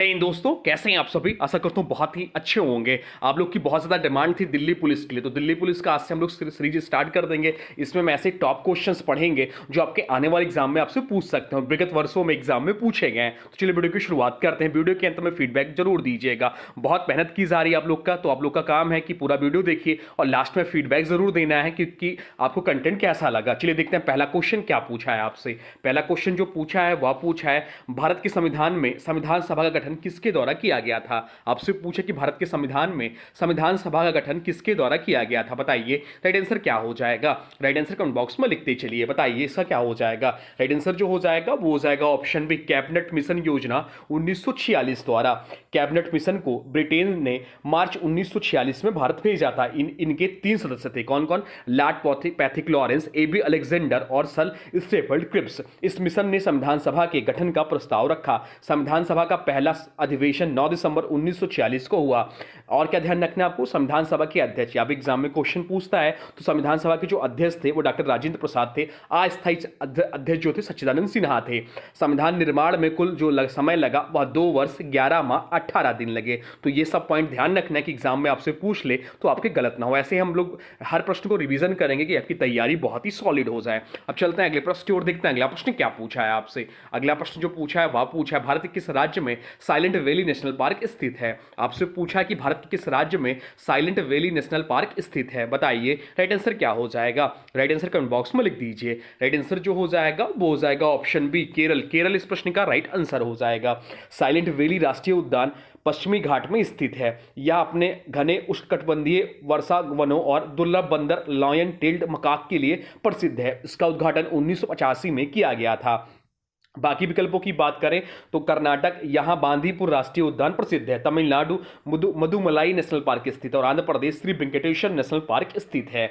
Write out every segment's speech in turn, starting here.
इन दोस्तों कैसे हैं आप सभी। आशा करता हूँ बहुत ही अच्छे होंगे। आप लोग की बहुत ज़्यादा डिमांड थी दिल्ली पुलिस के लिए, तो दिल्ली पुलिस का आज से हम लोग सीरीज स्टार्ट कर देंगे। इसमें मैं ऐसे टॉप क्वेश्चंस पढ़ेंगे जो आपके आने वाले एग्जाम में आपसे पूछ सकते हैं, विगत वर्षों में एग्जाम में पूछे गए हैं। तो चलिए वीडियो की शुरुआत करते हैं। वीडियो के अंत में फीडबैक जरूर दीजिएगा। बहुत मेहनत की जा रही है आप लोग का, तो आप लोग का काम है कि पूरा वीडियो देखिए और लास्ट में फीडबैक जरूर देना है कि आपको कंटेंट कैसा लगा। चलिए देखते हैं पहला क्वेश्चन क्या पूछा है आपसे। पहला क्वेश्चन जो पूछा है वह पूछा है भारत के संविधान में संविधान सभा का गठन किसके द्वारा किया गया था। आपसे पूछे कि भारत के संविधान में संविधान सभा का गठन किसके द्वारा किया गया था, बताइए राइट आंसर क्या हो जाएगा। राइट आंसर कमेंट बॉक्स में लिखते चलिए, बताइए इसका क्या हो जाएगा। राइट आंसर जो हो जाएगा वो हो जाएगा ऑप्शन बी, कैबिनेट मिशन योजना 1946 द्वारा। कैबिनेट मिशन को ब्रिटेन ने मार्च 1946 में भारत भेजा था। इनके 3 सदस्य थे, कौन कौन, lord Pethick Lawrence, A B Alexander और सर स्टेफर्ड क्रिप्स। इस मिशन ने संविधान सभा के गठन का प्रस्ताव रखा। संविधान सभा का पहला अधिवेशन 9 दिसंबर 1946 को हुआ। और क्या ध्यान रखना है आपको, संविधान सभा के अध्यक्ष, या एग्जाम में क्वेश्चन पूछता है तो संविधान सभा के जो अध्यक्ष थे वो डॉक्टर राजेंद्र प्रसाद थे। अस्थायी अध्यक्ष जो थे सच्चिदानंद सिन्हा थे। संविधान निर्माण में कुल जो समय लगा वह 2 वर्ष 11 माह 18 दिन लगे। तो ये सब पॉइंट ध्यान रखना है कि एग्जाम में आपसे पूछ ले तो आपके गलत ना हो। ऐसे हम लोग हर प्रश्न को रिवीजन करेंगे कि आपकी तैयारी बहुत ही सॉलिड हो जाए। अब चलते हैं अगले प्रश्न की ओर, देखते हैं अगला प्रश्न क्या पूछा है आपसे। अगला प्रश्न जो पूछा है वह पूछा है भारत के किस राज्य में साइलेंट वैली नेशनल पार्क स्थित है। आपसे पूछा कि भारत के किस राज्य में साइलेंट वैली नेशनल पार्क स्थित है, बताइए राइट आंसर क्या हो जाएगा। राइट आंसर कमेंट बॉक्स में लिख दीजिए। राइट आंसर जो हो जाएगा वो हो जाएगा ऑप्शन बी, केरल। केरल इस प्रश्न का राइट आंसर हो जाएगा। साइलेंट वैली राष्ट्रीय उद्यान पश्चिमी घाट में स्थित है। यह अपने घने उष्णकटिबंधीय वर्षा वनों और दुर्लभ बंदर लॉयन टेल्ड मकाक के लिए प्रसिद्ध है। इसका उद्घाटन 1985 में किया गया था। बाकी विकल्पों की बात करें तो कर्नाटक, यहां बांदीपुर राष्ट्रीय उद्यान प्रसिद्ध है। तमिलनाडु मधुमलाई नेशनल पार्क स्थित है और आंध्र प्रदेश श्री वेंकटेश्वर नेशनल पार्क स्थित है।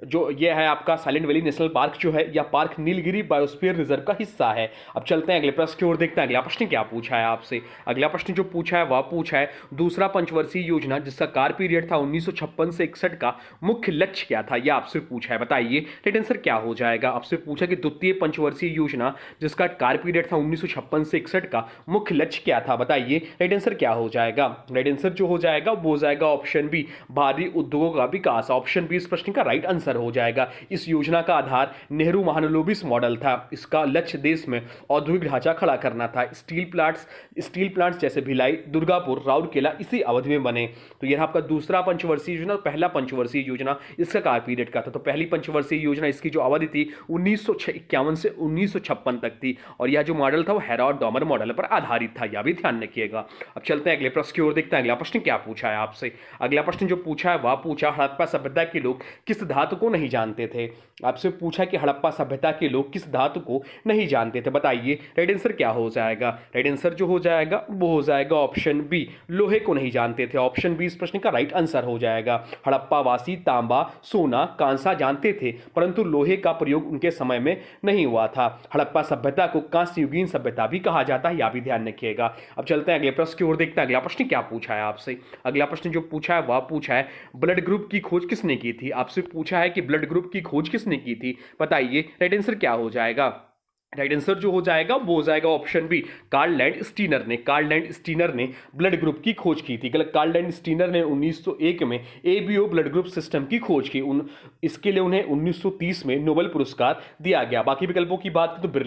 जो ये है आपका साइलेंट वैली नेशनल पार्क जो है, यह पार्क नीलगिरी बायोस्फीयर रिजर्व का हिस्सा है। अब चलते हैं अगले प्रश्न की ओर, देखते हैं अगला प्रश्न क्या पूछा है आपसे। अगला प्रश्न जो पूछा है वह पूछा है दूसरा पंचवर्षीय योजना जिसका कार्य पीरियड था 1956 से 61 का मुख्य लक्ष्य क्या था, यह आपसे पूछा है, बताइए राइट आंसर क्या हो जाएगा। आपसे पूछा कि द्वितीय पंचवर्षीय योजना जिसका कार्य पीरियड था 1956 से 61 का मुख्य लक्ष्य क्या था, बताइए राइट आंसर क्या हो जाएगा। राइट आंसर जो हो जाएगा वो हो जाएगा ऑप्शन बी, भारी उद्योगों का विकास। ऑप्शन बी इस प्रश्न का राइट आंसर हो जाएगा। इस योजना का आधार नेहरू महालनोबिस मॉडल था। इसका लक्ष्य देश में औद्योगिक ढांचा खड़ा करना था। स्टील प्लांट्स जैसे भिलाई, दुर्गापुर, राउरकेला इसी अवधि में बने। तो यह आपका दूसरा पंचवर्षीय योजना, पहला पंचवर्षीय योजना इसका कार्य पीरियड का था। तो पहली पंचवर्षीय योजना इसकी जो अवधि थी 1951 से 1956 तक थी और यह जो मॉडल था वो हेरॉड डॉमर मॉडल पर आधारित था, यह भी ध्यान रखिएगा। अब चलते हैं अगले प्रश्न की ओर, देखते हैं अगला प्रश्न क्या पूछा है आपसे। अगला प्रश्न जो पूछा है वह पूछा हड़प्पा सभ्यता के लोग किस धातु को नहीं जानते थे। आपसे पूछा कि हड़प्पा सभ्यता के लोग किस धातु को नहीं जानते थे, बताइए राइट आंसर क्या हो जाएगा। राइट आंसर जो हो जाएगा वो हो जाएगा ऑप्शन बी, लोहे को नहीं जानते थे। ऑप्शन बी इस प्रश्न का राइट आंसर हो जाएगा। हड़प्पा वासी तांबा, सोना, कांसा जानते थे परंतु लोहे का प्रयोग उनके समय में नहीं हुआ था। हड़प्पा सभ्यता को कांस्य युगीन सभ्यता भी कहा जाता है, यह भी ध्यान रखिएगा। अब चलते हैं अगले प्रश्न की ओर, देखते हैं अगला प्रश्न क्या पूछा है आपसे। अगला प्रश्न जो पूछा है वह पूछा है ब्लड ग्रुप की खोज किसने की थी। आपसे पूछा है कि ब्लड ग्रुप की खोज किसने की थी, बताइए राइट आंसर क्या हो जाएगा। राइट आंसर जो हो जाएगा वो हो जाएगा option B, Karl Landsteiner ने। कार्ल लैंड स्टीनर ने ब्लड ग्रुप की खोज की थी। कार्ल लैंड स्टीनर ने 1901 में एबीओ ब्लड ग्रुप सिस्टम की खोज की। इसके लिए उन्हें 1930 में नोबेल पुरस्कार दिया गया। बाकी विकल्पों की बात करें तो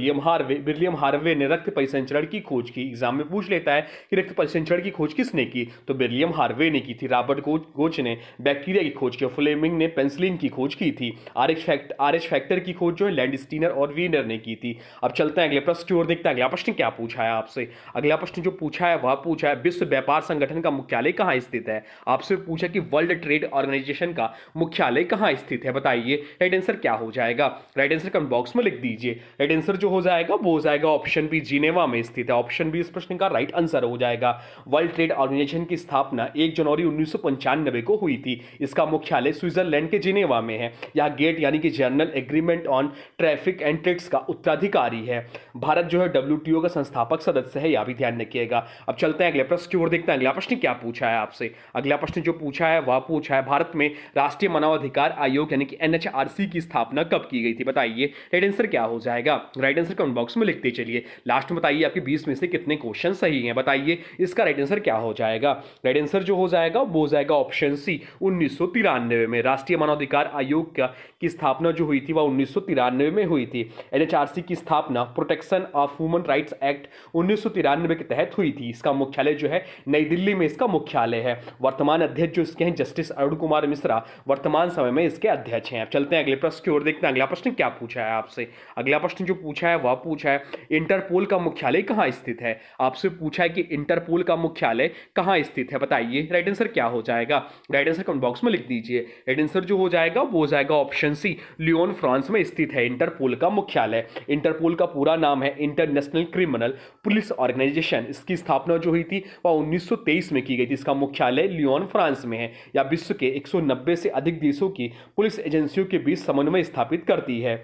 विलियम हार्वे ने रक्त परिसंचरण की खोज की। एग्जाम में पूछ लेता है कि रक्त परिसंचरण की खोज किसने की, तो विलियम हार्वे ने की थी। रॉबर्ट कोच ने बैक्टीरिया की खोज की। फ्लेमिंग ने पेंसिलिन की खोज की थी। आरएच फैक्टर की खोज जो है लैंड स्टीनर और वीनर ने की थी। अब चलते हैं अगले प्रश्न की ओर, देखते हैं अगला प्रश्न क्या पूछा है आपसे। अगला प्रश्न जो पूछा है वह पूछा है विश्व व्यापार संगठन का मुख्यालय कहां स्थित है। आपसे पूछा कि वर्ल्ड ट्रेड ऑर्गेनाइजेशन का मुख्यालय कहां स्थित है, बताइए राइट आंसर क्या हो जाएगा। राइट आंसर कमेंट बॉक्स में लिख दीजिए। राइट आंसर जो हो जाएगा वो हो जाएगा ऑप्शन बी, जिनेवा में स्थित है। ऑप्शन बी इस प्रश्न का राइट आंसर हो जाएगा। वर्ल्ड ट्रेड ऑर्गेनाइजेशन की स्थापना 1 जनवरी 1995 को हुई थी। इसका मुख्यालय स्विट्जरलैंड के जिनेवा में है। यह गेट यानी कि general agreement on traffic and trades का उत्तराधिकारी उत्तराधिकारी है। भारत जो है WTO का संस्थापक सदस्य है, यह भी ध्यान रखिएगा। अब चलते हैं अगले प्रश्न की ओर, देखते हैं अगला प्रश्न क्या पूछा है आपसे। अगला प्रश्न जो पूछा है वह पूछा है भारत में राष्ट्रीय मानवाधिकार आयोग यानी कि NHRC की स्थापना कब की गई थी, बताइए। राइट आंसर क्या हो जाएगा? राइट आंसर कमेंट बॉक्स में लिखते चलिए। लास्ट में बताइए आपके 20 में से कितने क्वेश्चन सही हैं, बताइए इसका राइट आंसर क्या हो जाएगा। राइट आंसर जो हो जाएगा वो हो जाएगा ऑप्शन सी, 1993 में राष्ट्रीय मानवाधिकार आयोग की स्थापना जो हुई थी वह 1993 में हुई थी। NHRC की स्थापना protection of human rights act 1993 के तहत हुई थी। इसका मुख्यालय जो है नई दिल्ली में इसका मुख्यालय है। वर्तमान अध्यक्ष जो इसके हैं जस्टिस अरुण कुमार मिश्रा वर्तमान समय में इसके अध्यक्ष हैं। अब चलते हैं अगले प्रश्न की ओर, देखते हैं अगला प्रश्न क्या पूछा है आपसे। अगला प्रश्न जो पूछा है वह पूछा है इंटरपोल का मुख्यालय कहां स्थित है। आपसे पूछा है कि इंटरपोल का मुख्यालय कहां स्थित है, बताइए राइट आंसर क्या हो जाएगा। राइट आंसर कमेंट बॉक्स में लिख दीजिए। राइट आंसर जो हो जाएगा वो हो जाएगा ऑप्शन सी, लियोन फ्रांस में स्थित है इंटरपोल का मुख्यालय। इंटरपोल का पूरा नाम है इंटरनेशनल क्रिमिनल पुलिस ऑर्गेनाइजेशन। इसकी स्थापना जो हुई थी वह 1923 में की गई थी। इसका मुख्यालय लियोन फ्रांस में है। या विश्व के 190 से अधिक देशों की पुलिस एजेंसियों के बीच समन्वय स्थापित करती है।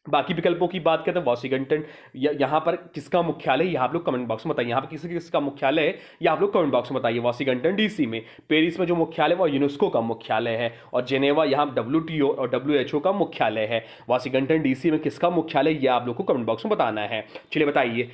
बाकी विकल्पों की बात करें तो वॉशिंगटन, यहाँ पर किसका मुख्यालय, यहाँ आप लोग कमेंट बॉक्स में बताइए। यहाँ पर किसका मुख्यालय है या आप लोग कमेंट बॉक्स में बताइए। वॉशिंगटन DC में। पेरिस में जो मुख्यालय वह यूनेस्को का मुख्यालय है। और जेनेवा यहाँ WTO और WHO का मुख्यालय है। वॉशिंगटन DC में किसका मुख्यालय यह आप लोग को कमेंट बॉक्स में बताना है। चलिए बताइए।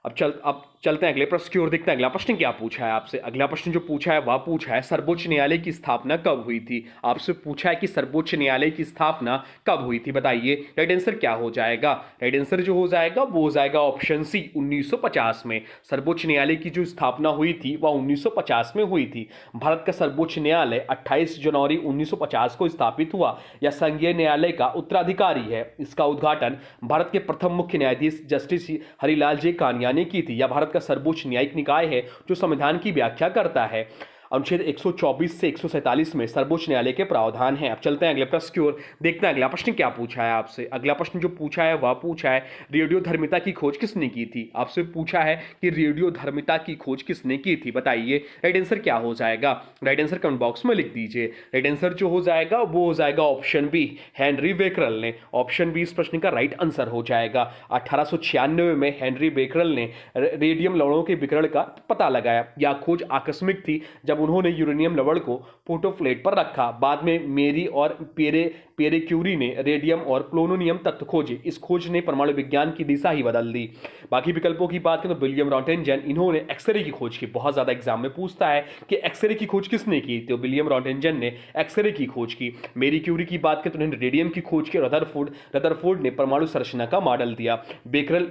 अब चलते हैं अगले प्रश्न की ओर, देखते हैं अगला प्रश्न क्या पूछा है आपसे। अगला प्रश्न जो पूछा है वह पूछा है सर्वोच्च न्यायालय की स्थापना कब हुई थी। आपसे पूछा है कि सर्वोच्च न्यायालय की स्थापना कब हुई थी, बताइए राइट आंसर क्या हो जाएगा। राइट आंसर जो हो जाएगा वो हो जाएगा ऑप्शन सी, 1950 में। सर्वोच्च न्यायालय की जो स्थापना हुई थी वह 1950 में हुई थी। भारत का सर्वोच्च न्यायालय 28 जनवरी 1950 को स्थापित हुआ। यह संघीय न्यायालय का उत्तराधिकारी है। इसका उद्घाटन भारत के प्रथम मुख्य न्यायाधीश जस्टिस हरिलाल जे कानिया ने की थी। यह भारत का सर्वोच्च न्यायिक निकाय है जो संविधान की व्याख्या करता है। अनुच्छेद 124 से 147 में सर्वोच्च न्यायालय के प्रावधान हैं। अब चलते हैं अगले प्रश्न की ओर, देखते हैं अगला प्रश्न क्या पूछा है आपसे। अगला प्रश्न जो पूछा है वह पूछा है रेडियोधर्मिता की खोज किसने की थी। आपसे पूछा है कि रेडियोधर्मिता की खोज किसने की थी, बताइए राइट आंसर क्या हो जाएगा। राइट आंसर कमेंट बॉक्स में लिख दीजिए। राइट आंसर जो हो जाएगा वो हो जाएगा ऑप्शन बी, हेनरी बेकरल ने। ऑप्शन बी इस प्रश्न का राइट आंसर हो जाएगा। 1896 में हेनरी बेकरल ने रेडियम लवणों के विकिरण का पता लगाया। यह खोज आकस्मिक थी जब उन्होंने यूरेनियम लवण को फोटोप्लेट पर रखा। बाद में मेरी और पेरे क्यूरी ने रेडियम और प्लूटोनियम तत्व खोजे। इस खोज ने परमाणु विज्ञान की दिशा ही बदल दी। बाकी विकल्पों की बात करें तो विलियम रॉन्टेंजन, इन्होंने एक्सरे की खोज की। बहुत ज्यादा एग्जाम में पूछता है कि एक्सरे की खोज किसने की, तो विलियम रॉन्टेंजन ने एक्सरे की खोज की। मेरी क्यूरी की बात करें तो उन्होंने रेडियम की खोज की। रदरफोर्ड ने परमाणु संरचना का मॉडल दिया। बेकरल,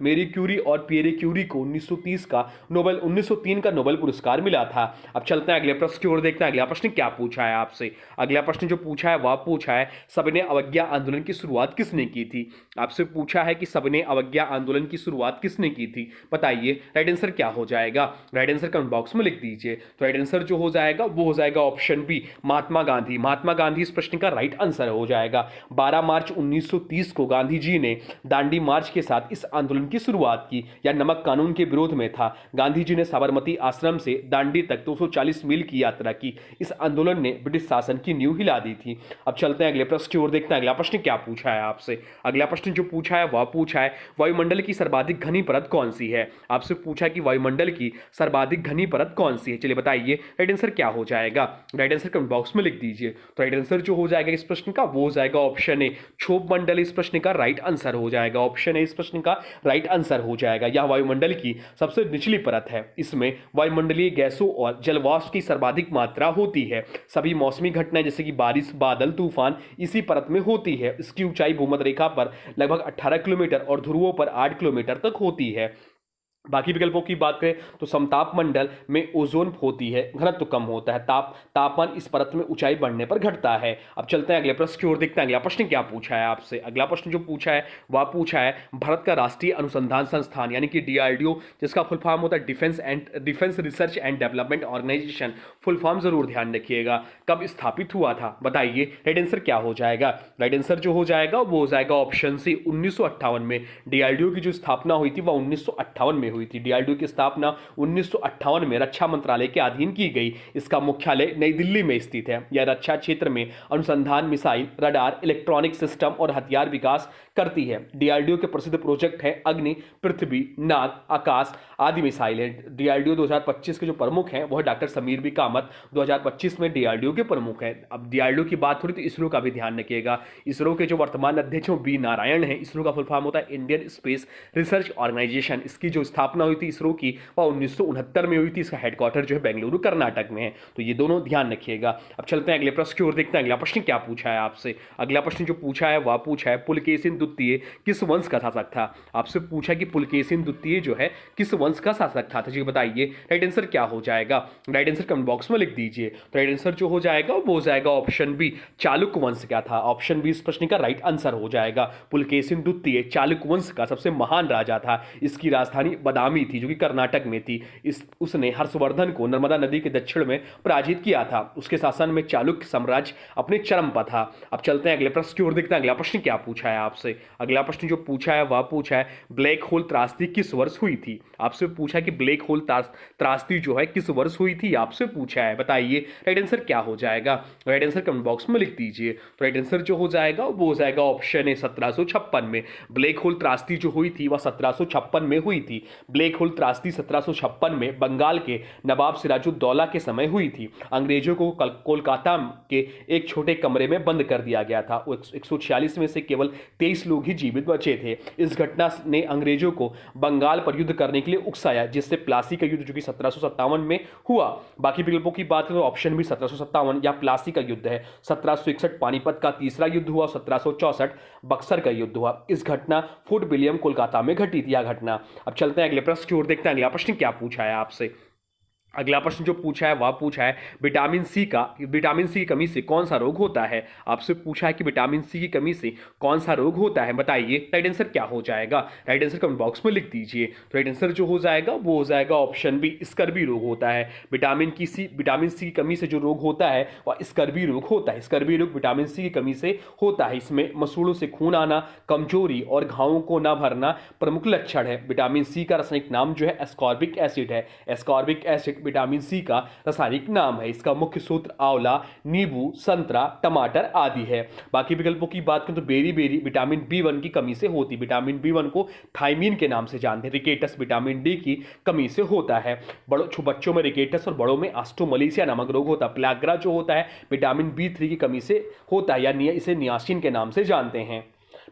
मेरी क्यूरी और पियरे क्यूरी को 1903 का नोबेल पुरस्कार मिला था। अब चलते हैं अगले प्रश्न की ओर, देखते हैं अगला प्रश्न क्या पूछा है आपसे। अगला प्रश्न जो पूछा है वह पूछा है सविनय अवज्ञा आंदोलन की शुरुआत किसने की थी। आपसे पूछा है कि सविनय अवज्ञा आंदोलन की शुरुआत किसने की थी, बताइए राइट आंसर क्या हो जाएगा। राइट आंसर कमेंट बॉक्स में लिख दीजिए। तो राइट आंसर जो हो जाएगा वो हो जाएगा ऑप्शन बी, महात्मा गांधी। महात्मा गांधी इस प्रश्न का राइट आंसर हो जाएगा। 12 मार्च 1930 को गांधी जी ने दांडी मार्च के साथ इस आंदोलन की शुरुआत की। यह नमक कानून के विरोध में था। गांधी जी ने साबरमती आश्रम से दांडी तक 240 मील की यात्रा की। इस आंदोलन ने ब्रिटिश शासन की नींव हिला दी थी। अब चलते हैं अगले प्रश्न की ओर, देखते हैं अगला प्रश्न क्या पूछा है आपसे। अगला प्रश्न जो पूछा है वह पूछा है वायुमंडल की सर्वाधिक घनी परत कौन सी है। आपसे पूछा है कि वायुमंडल की सर्वाधिक घनी परत कौन सी है। चलिए बताइए राइट आंसर क्या हो जाएगा। राइट आंसर कमेंट बॉक्स में लिख दीजिए। तो राइट आंसर जो हो जाएगा इस प्रश्न का वो हो जाएगा ऑप्शन ए, क्षोभ मंडल इस प्रश्न का राइट आंसर हो जाएगा। ऑप्शन ए इस प्रश्न का राइट आंसर हो जाएगा। यह वायुमंडल की सबसे निचली परत है। इसमें वायुमंडलीय गैसों और जलवाष्प की सर्वाधिक मात्रा होती है। सभी मौसमी घटनाएं जैसे कि बारिश, बादल, तूफान इसी परत में होती है। इसकी ऊंचाई भूमध्य रेखा पर लगभग 18 किलोमीटर और ध्रुवों पर 8 किलोमीटर तक होती है। बाकी विकल्पों की बात करें तो समताप मंडल में ओजोन होती है, घनत्व कम होता है। तापमान इस परत में ऊंचाई बढ़ने पर घटता है। अब चलते हैं अगले प्रश्न की ओर, देखते हैं अगला प्रश्न क्या पूछा है आपसे। अगला प्रश्न जो पूछा है वह पूछा है भारत का राष्ट्रीय अनुसंधान संस्थान यानी कि DRDO, जिसका फुल फॉर्म होता है defence research and development organisation, full form जरूर ध्यान रखिएगा, कब स्थापित हुआ था, बताइए राइट आंसर क्या हो जाएगा। राइट आंसर जो हो जाएगा वो हो जाएगा ऑप्शन सी, 1958 में। DRDO की जो स्थापना हुई थी वह 1958 में हुई थी। DRDO की स्थापना 1958 में रक्षा मंत्रालय के अधीन की गई। इसका मुख्यालय नई दिल्ली में स्थित है। यह रक्षा क्षेत्र में अनुसंधान, मिसाइल, रडार, इलेक्ट्रॉनिक सिस्टम और हथियार विकास करती है। डीआरडीओ के प्रसिद्ध प्रोजेक्ट है अग्नि, पृथ्वी, नाग, आकाश आदि मिसाइलें। डीआरडीओ 2025 के जो प्रमुख हैं वो है डॉक्टर समीर बी कामत, 2025 में डीआरडीओ के प्रमुख हैं। अब डीआरडीओ की बात हो रही तो इसरो का भी ध्यान रखिएगा। इसरो के जो वर्तमान अध्यक्ष हैं वी नारायण हैं। इसरो का फुल फॉर्म होता है इंडियन स्पेस रिसर्च ऑर्गेनाइजेशन। इसकी जो स्थापना हुई थी इसरो की वह 1969 में हुई थी। इसका हेडक्वार्टर जो है बेंगलुरु कर्नाटक में है। तो ये दोनों ध्यान रखिएगा। अब चलते हैं अगले प्रश्न की ओर, देखते हैं अगला प्रश्न क्या पूछा है आपसे। अगला प्रश्न जो पूछा है वह पूछा है पुलकेशिन द्वितीय किस वंश का शासक था। आपसे पूछा कि पुलकेशिन द्वितीय जो है किस वंश का शासक था। तो जी बताइए राइट आंसर क्या हो जाएगा। राइट आंसर कमेंट बॉक्स में लिख दीजिए। तो राइट आंसर जो हो जाएगा वो हो जाएगा ऑप्शन बी, चालुक्य वंश का था। ऑप्शन बी इस प्रश्न का राइट आंसर हो जाएगा। पुलकेशिन द्वितीय चालुक्य वंश का सबसे महान राजा था। इसकी राजधानी बदामी थी जो कि कर्नाटक में थी। उसने हर्षवर्धन को नर्मदा नदी के दक्षिण में पराजित किया था। उसके शासन में चालुक्य साम्राज्य अपने चरम पर था। अब चलते हैं अगले प्रश्न की ओर, देखते हैं अगला प्रश्न क्या पूछा है आपसे। अगला प्रश्न जो पूछा है वह पूछा है ब्लैक होल त्रासदी किस वर्ष हुई थी। आपसे पूछा कि ब्लैक होल त्रासदी जो है किस वर्ष हुई थी, आपसे पूछा है। बताइए राइट आंसर क्या हो जाएगा। राइट आंसर कमेंट बॉक्स में लिख दीजिए। तो राइट आंसर जो हो जाएगा वो हो जाएगा ऑप्शन है 1756 में। ब्लैक होल त्रासदी जो हुई थी वह 1756 में हुई थी। ब्लैक होल त्रासदी 1756 में बंगाल के नवाब सिराजुद्दौला के समय हुई थी। अंग्रेजों को कोलकाता के एक छोटे कमरे में बंद कर दिया गया था। 146 में से केवल 23 लोग ही जीवित बचे थे। इस घटना ने अंग्रेजों को बंगाल पर युद्ध करने के लिए उकसाया, जिससे प्लासी का युद्ध जो कि 1757 में हुआ। बाकी विकल्पों की बात करें तो ऑप्शन भी 1757 या प्लासी का युद्ध है। 1761 पानीपत का तीसरा युद्ध हुआ। 1764 बक्सर का युद्ध हुआ। इस घटना फोर्ट विलियम कोलकाता में घटी थी यह घटना। अब चलते हैं अगले प्रश्न की ओर, देखते हैं अगला प्रश्न क्या पूछा है आपसे। अगला प्रश्न जो पूछा है वह पूछा है विटामिन सी की कमी से कौन सा रोग होता है। आपसे पूछा है कि विटामिन सी की कमी से कौन सा रोग होता है। बताइए राइट आंसर क्या हो जाएगा। राइट आंसर कमेंट बॉक्स में लिख दीजिए। तो राइट आंसर जो हो जाएगा वो हो जाएगा ऑप्शन बी, स्कर्वी रोग होता है। विटामिन सी की कमी से जो रोग होता है वह स्कर्वी रोग होता है। स्कर्वी रोग विटामिन सी की कमी से होता है। इसमें मसूड़ों से खून आना, कमजोरी और घावों को न भरना प्रमुख लक्षण है। विटामिन सी का रासायनिक नाम जो है एस्कॉर्बिक एसिड है। एस्कॉर्बिक एसिड विटामिन सी का रासायनिक नाम है। इसका मुख्य सूत्र आंवला, नींबू, संतरा, टमाटर आदि है। बाकी विकल्पों की बात करें तो बेरी विटामिन B1 की कमी से होती। विटामिन B1 को थायमीन के नाम से जानते हैं। रिकेटस विटामिन डी की कमी से होता है। बच्चों में रिकेटस और बड़ों में ऑस्टोमलेशिया नामक रोग होता है। प्लाग्रा जो होता है विटामिन B3 की कमी से होता है, या इसे नियासिन के नाम से जानते हैं।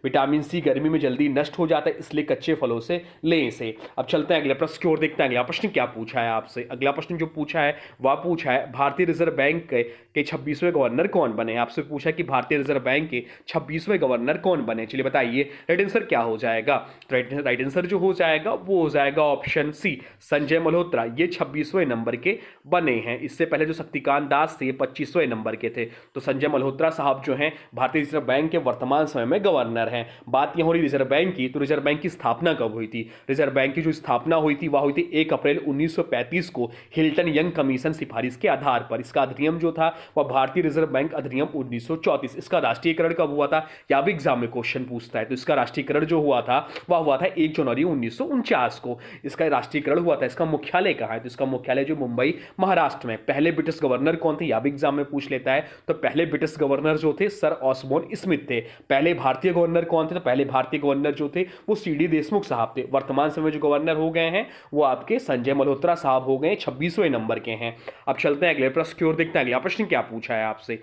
विटामिन सी गर्मी में जल्दी नष्ट हो जाता है, इसलिए कच्चे फलों से लें इसे। अब चलते हैं अगले प्रश्न की ओर, देखते हैं अगला प्रश्न क्या पूछा है आपसे। अगला प्रश्न जो पूछा है वह पूछा है भारतीय रिजर्व बैंक के 26वें गवर्नर कौन बने। आपसे पूछा कि भारतीय रिजर्व बैंक के 26वें गवर्नर कौन बने। चलिए बताइए राइट आंसर क्या हो जाएगा। राइट आंसर जो हो जाएगा वो हो जाएगा ऑप्शन सी, संजय मल्होत्रा। ये 26वें नंबर के बने हैं। इससे पहले जो शक्तिकांत दास थे 25वें नंबर के थे। तो संजय मल्होत्रा साहब जो हैं भारतीय रिजर्व बैंक के वर्तमान समय में गवर्नर हैं। बात यह हो रही रिजर्व बैंक की, तो रिजर्व बैंक की स्थापना कब हुई थी। रिजर्व बैंक की जो स्थापना हुई थी वह हुई थी 1 अप्रैल 1935 को हिल्टन यंग कमीशन सिफारिश के आधार पर। इसका अधिनियम जो था वह भारतीय रिजर्व बैंक अधिनियम 1934। इसका राष्ट्रीयकरण कब हुआ था, या भी एग्जाम में क्वेश्चन पूछता है। तो इसका राष्ट्रीयकरण जो हुआ था वह हुआ था 1 जनवरी 1949 को इसका राष्ट्रीयकरण हुआ था। इसका मुख्यालय कहाँ है, तो इसका मुख्यालय जो मुंबई महाराष्ट्र में। पहले ब्रिटिश गवर्नर कौन थे, या भी एग्जाम में पूछ लेता है। तो पहले ब्रिटिश गवर्नर जो थे सर ऑसबोर्न स्मिथ थे। पहले भारतीय गवर्नर कौन थे, तो पहले भारतीय गवर्नर जो थे वो CD देशमुख साहब थे। वर्तमान समय जो गवर्नर हो गए हैं वो आपके संजय मल्होत्रा साहब हो गए, 26वें नंबर के हैं। अब चलते हैं अगले प्रश्न की ओर, देखते हैं अगला प्रश्न क्या पूछा है आपसे।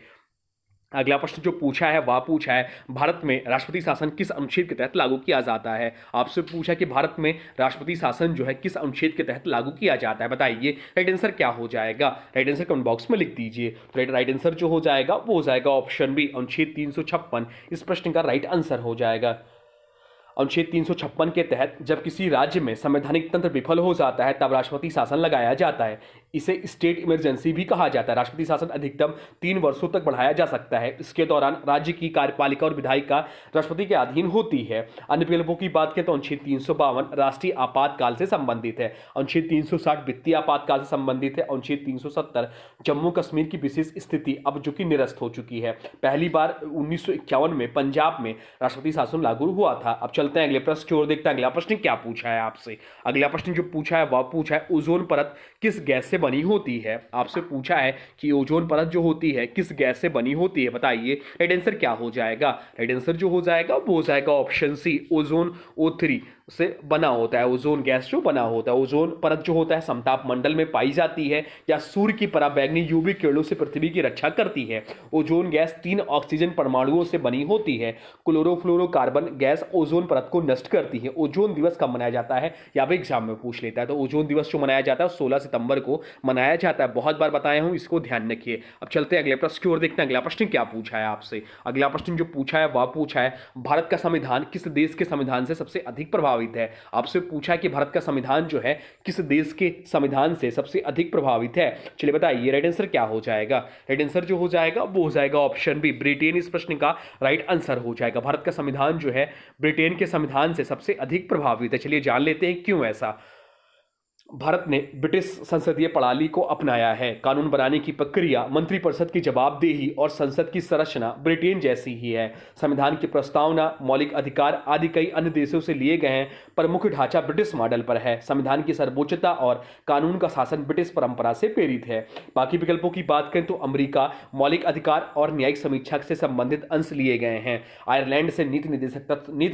अगला प्रश्न जो पूछा है वह पूछा है भारत में राष्ट्रपति शासन किस अनुच्छेद के तहत लागू किया जाता है। आपसे पूछा कि भारत में राष्ट्रपति शासन जो है किस अनुच्छेद के तहत लागू किया जाता है। बताइए राइट आंसर क्या हो जाएगा। राइट आंसर कमेंट बॉक्स में लिख दीजिए। राइट आंसर जो हो जाएगा वो हो जाएगा ऑप्शन बी, अनुच्छेद 356 इस प्रश्न का राइट आंसर हो जाएगा। अनुच्छेद 356 के तहत जब किसी राज्य में संवैधानिक तंत्र विफल हो जाता है तब राष्ट्रपति शासन लगाया जाता है। इसे स्टेट इमरजेंसी भी कहा जाता है। राष्ट्रपति शासन अधिकतम 3 वर्षों तक बढ़ाया जा सकता है। इसके दौरान राज्य की कार्यपालिका और विधायिका राष्ट्रपति के अधीन होती है। अन्य विकल्पों की बात करें तो अनुच्छेद 352 राष्ट्रीय आपातकाल से संबंधित है। अनुच्छेद 360 वित्तीय आपातकाल से संबंधित है। अनुच्छेद 370 जम्मू कश्मीर की विशेष स्थिति अब जो कि निरस्त हो चुकी है। पहली बार 1951 में पंजाब में राष्ट्रपति शासन लागू हुआ था। अब चलते हैं अगले प्रश्न की ओर, देखते हैं अगला प्रश्न क्या पूछा है आपसे। अगला प्रश्न जो पूछा है वह पूछा है ओजोन परत किस गैस से बनी होती है। आपसे पूछा है कि ओजोन परत जो होती है किस गैस से बनी होती है, बताइए राइट आंसर क्या हो जाएगा। राइट आंसर जो हो जाएगा वो हो जाएगा ऑप्शन सी, ओजोन O3 से बना होता है। ओजोन गैस जो बना होता है, ओजोन परत जो होता है समताप मंडल में पाई जाती है या सूर्य की पराबैंगनी यूवी किरणों से पृथ्वी की रक्षा करती है। ओजोन गैस 3 ऑक्सीजन परमाणुओं से बनी होती है। क्लोरोफ्लोरोकार्बन गैस ओजोन परत को नष्ट करती है। ओजोन दिवस कब मनाया जाता है, या भी एग्जाम में पूछ लेता है। तो ओजोन दिवस जो मनाया जाता है 16 सितंबर को मनाया जाता है। बहुत बार बताया हूं, इसको ध्यान रखिए। अब चलते हैं अगले प्रश्न की ओर, देखते हैं अगला प्रश्न क्या पूछा है आपसे। अगला प्रश्न जो पूछा है वह पूछा है भारत का संविधान किस देश के संविधान से सबसे अधिक प्रभावित है। आपसे पूछा है कि भारत का संविधान जो है किस देश के संविधान से सबसे अधिक प्रभावित है। चलिए बताइए राइट आंसर क्या हो जाएगा। राइट आंसर जो हो जाएगा वो हो जाएगा ऑप्शन बी, ब्रिटेन इस प्रश्न का राइट आंसर हो जाएगा। भारत का संविधान जो है ब्रिटेन के संविधान से सबसे अधिक प्रभावित है। चलिए जान लेते हैं क्यों ऐसा। भारत ने ब्रिटिश संसदीय प्रणाली को अपनाया है। कानून बनाने की प्रक्रिया, मंत्रिपरिषद की जवाबदेही और संसद की संरचना ब्रिटेन जैसी ही है। संविधान की प्रस्तावना, मौलिक अधिकार आदि कई अन्य देशों से लिए गए हैं, पर मुख्य ढांचा ब्रिटिश मॉडल पर है। संविधान की सर्वोच्चता और कानून का शासन ब्रिटिश परंपरा से प्रेरित है। बाकी विकल्पों की बात करें तो अमेरिका, मौलिक अधिकार और न्यायिक समीक्षा से संबंधित अंश लिए गए हैं। आयरलैंड से नीति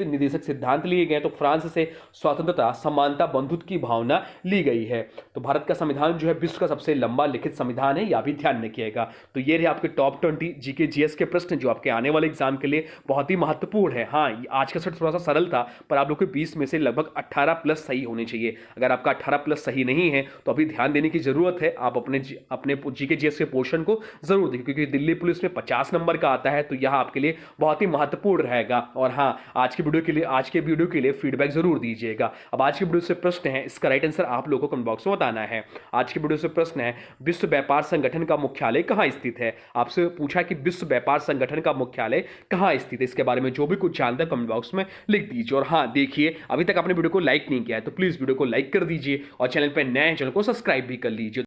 निदेशक सिद्धांत लिए गए, तो फ्रांस से स्वतंत्रता, समानता, बंधुत्व की भावना ली गई है। तो भारत का संविधान जो है विश्व का सबसे लंबा लिखित संविधान है, यह भी ध्यान रखिएगा। तो ये रहे आपके टॉप 20 जीके जीएस के प्रश्न जो आपके आने वाले एग्जाम के लिए बहुत ही महत्वपूर्ण है। हाँ, आज का सेट थोड़ा सा सरल था, पर आप लोग के 20 में से लगभग 18 प्लस सही होने चाहिए। अगर आपका 18 प्लस सही नहीं है तो अभी ध्यान देने की जरूरत है। आप अपने जीके जीएस के पोर्शन को जरूर देखिए, क्योंकि दिल्ली पुलिस में 50 नंबर का आता है, तो यह आपके लिए बहुत ही महत्वपूर्ण रहेगा। और हाँ, आज के वीडियो के लिए फीडबैक जरूर दीजिएगा। अब आज के वीडियो से प्रश्न है, इसका राइट आंसर आप लोगों को कमेंट बॉक्स में बताना है। आज के वीडियो से प्रश्न है विश्व व्यापार संगठन का मुख्यालय कहां स्थित है। आपसे पूछा कि विश्व व्यापार संगठन का मुख्यालय कहां स्थित है। इसके बारे में जो भी कुछ जानते हैं कमेंट बॉक्स में लिख दीजिए। और हाँ देखिए, अभी तक आपने वीडियो को लाइक नहीं किया है तो प्लीज वीडियो को लाइक कर दीजिए और चैनल पर नए हैं चैनल को सब्सक्राइब भी कर लीजिए।